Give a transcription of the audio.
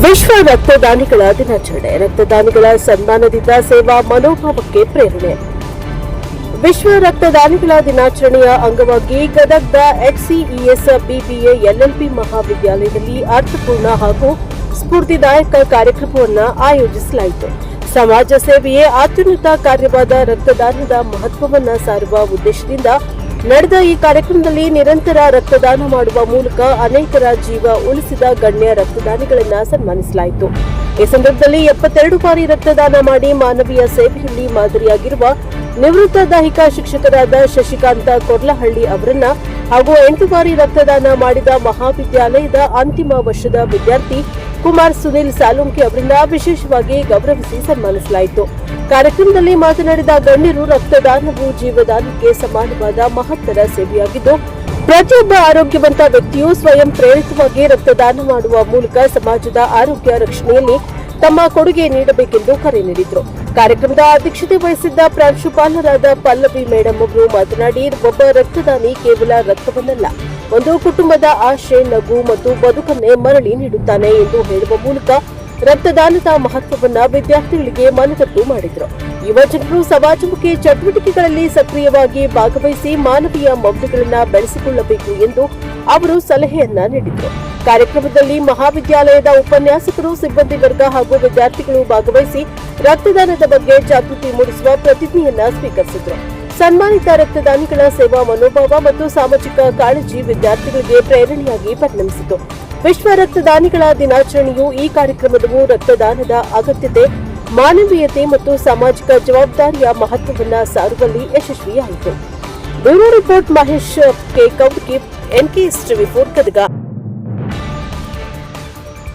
ವಿಶ್ವ ರಕ್ತದಾನಿಗಳ ದಿನಾಚರಣೆ. ರಕ್ತದಾನಿಗಳ ಸನ್ಮಾನದಿಂದ ಸೇವಾ ಮನೋಭಾವಕ್ಕೆ ಪ್ರೇರಣೆ. ವಿಶ್ವ ರಕ್ತದಾನಿಗಳ ದಿನಾಚರಣೆಯ ಅಂಗವಾಗಿ ಗದಗದ HCES BBA LLB ಮಹಾವಿದ್ಯಾಲಯದಲ್ಲಿ ಅರ್ಥಪೂರ್ಣ ಹಾಗೂ ಸ್ಫೂರ್ತಿದಾಯಕ ಕಾರ್ಯಕ್ರಮವನ್ನು ಆಯೋಜಿಸಲಾಯಿತು. ಸಮಾಜ ಸೇವೆಯೇ ಅತ್ಯುನ್ನತ ಕಾರ್ಯವಾದ ರಕ್ತದಾನದ ಮಹತ್ವವನ್ನು ಸಾರುವ ಉದ್ದೇಶದಿಂದ ನಡೆದ ಈ ಕಾರ್ಯಕ್ರಮದಲ್ಲಿ ನಿರಂತರ ರಕ್ತದಾನ ಮಾಡುವ ಮೂಲಕ ಅನೇಕರ ಜೀವ ಉಳಿಸಿದ ಗಣ್ಯ ರಕ್ತದಾನಿಗಳನ್ನು ಸನ್ಮಾನಿಸಲಾಯಿತು. ಈ ಸಂದರ್ಭದಲ್ಲಿ 72 ಬಾರಿ ರಕ್ತದಾನ ಮಾಡಿ ಮಾನವೀಯ ಸೇವೆಯಲ್ಲಿ ಮಾದರಿಯಾಗಿರುವ ನಿವೃತ್ತ ದೈಹಿಕ ಶಿಕ್ಷಕರಾದ ಶಶಿಕಾಂತ ಕೊರ್ಲಹಳ್ಳಿ ಅವರನ್ನ ಹಾಗೂ 8 ಬಾರಿ ರಕ್ತದಾನ ಮಾಡಿದ ಮಹಾವಿದ್ಯಾಲಯದ ಅಂತಿಮ ವರ್ಷದ ವಿದ್ಯಾರ್ಥಿ ಕುಮಾರ್ ಸುನಿಲ್ ಸಾಲುಂಕಿ ಅವರಿಂದ ವಿಶೇಷವಾಗಿ ಗೌರವಿಸಿ ಸನ್ಮಾನಿಸಲಾಯಿತು. ಕಾರ್ಯಕ್ರಮದಲ್ಲಿ ಮಾತನಾಡಿದ ಗಣ್ಯರು, ರಕ್ತದಾನವು ಜೀವದಾನಕ್ಕೆ ಸಮಾನವಾದ ಮಹತ್ತರ ಸೇವೆಯಾಗಿದ್ದು, ಪ್ರತಿಯೊಬ್ಬ ಆರೋಗ್ಯವಂತ ವ್ಯಕ್ತಿಯು ಸ್ವಯಂ ಪ್ರೇರಿತವಾಗಿ ರಕ್ತದಾನ ಮಾಡುವ ಮೂಲಕ ಸಮಾಜದ ಆರೋಗ್ಯ ರಕ್ಷಣೆಯಲ್ಲಿ ತಮ್ಮ ಕೊಡುಗೆ ನೀಡಬೇಕೆಂದು ಕರೆ ನೀಡಿದರು. ಕಾರ್ಯಕ್ರಮದ ಅಧ್ಯಕ್ಷತೆ ವಹಿಸಿದ್ದ ಪ್ರಾಂಶುಪಾಲರಾದ ಪಲ್ಲವಿ ಮೇಡಂ ಅವರು ಮಾತನಾಡಿ, ಒಬ್ಬ ರಕ್ತದಾನಿ ಕೇವಲ ರಕ್ತವನ್ನಲ್ಲ, ಒಂದು ಕುಟುಂಬದ ಆಶೆ, ನಗು ಮತ್ತು ಬದುಕನ್ನೇ ಮರಳಿ ನೀಡುತ್ತಾನೆ ಎಂದು ಹೇಳುವ ಮೂಲಕ ರಕ್ತದಾನದ ಮಹತ್ವವನ್ನು ವಿದ್ಯಾರ್ಥಿಗಳಿಗೆ ಮನದಟ್ಟು ಮಾಡಿದರು. ಯುವ ಜನರು ಸಮಾಜಮುಖಿ ಚಟುವಟಿಕೆಗಳಲ್ಲಿ ಸಕ್ರಿಯವಾಗಿ ಭಾಗವಹಿಸಿ ಮಾನವೀಯ ಮೌಲ್ಯಗಳನ್ನು ಬೆಳೆಸಿಕೊಳ್ಳಬೇಕು ಎಂದು ಅವರು ಸಲಹೆಯನ್ನ ನೀಡಿದರು. ಕಾರ್ಯಕ್ರಮದಲ್ಲಿ ಮಹಾವಿದ್ಯಾಲಯದ ಉಪನ್ಯಾಸಕರು, ಸಿಬ್ಬಂದಿ ವರ್ಗ ಹಾಗೂ ವಿದ್ಯಾರ್ಥಿಗಳು ಭಾಗವಹಿಸಿ ರಕ್ತದಾನದ ಬಗ್ಗೆ ಜಾಗೃತಿ ಮೂಡಿಸುವ ಪ್ರತಿಜ್ಞೆಯನ್ನ ಸ್ವೀಕರಿಸಿದರು. ಸನ್ಮಾನಿತ ರಕ್ತದಾನಿಗಳ ಸೇವಾ ಮನೋಭಾವ ಮತ್ತು ಸಾಮಾಜಿಕ ಕಾಳಜಿ ವಿದ್ಯಾರ್ಥಿಗಳಿಗೆ ಪ್ರೇರಣೆಯಾಗಿ ಪರಿಣಮಿಸಿತು. ವಿಶ್ವ ರಕ್ತದಾನಿಗಳ ದಿನಾಚರಣೆಯು ಈ ಕಾರ್ಯಕ್ರಮವು ರಕ್ತದಾನದ ಅಗತ್ಯತೆ, ಮಾನವೀಯತೆ ಮತ್ತು ಸಾಮಾಜಿಕ ಜವಾಬ್ದಾರಿಯ ಮಹತ್ವವನ್ನು ಸಾರುವಲ್ಲಿ ಯಶಸ್ವಿಯಾಯಿತು. Bureau report Mahesh K Kaudki, NKS TV4 Gadag.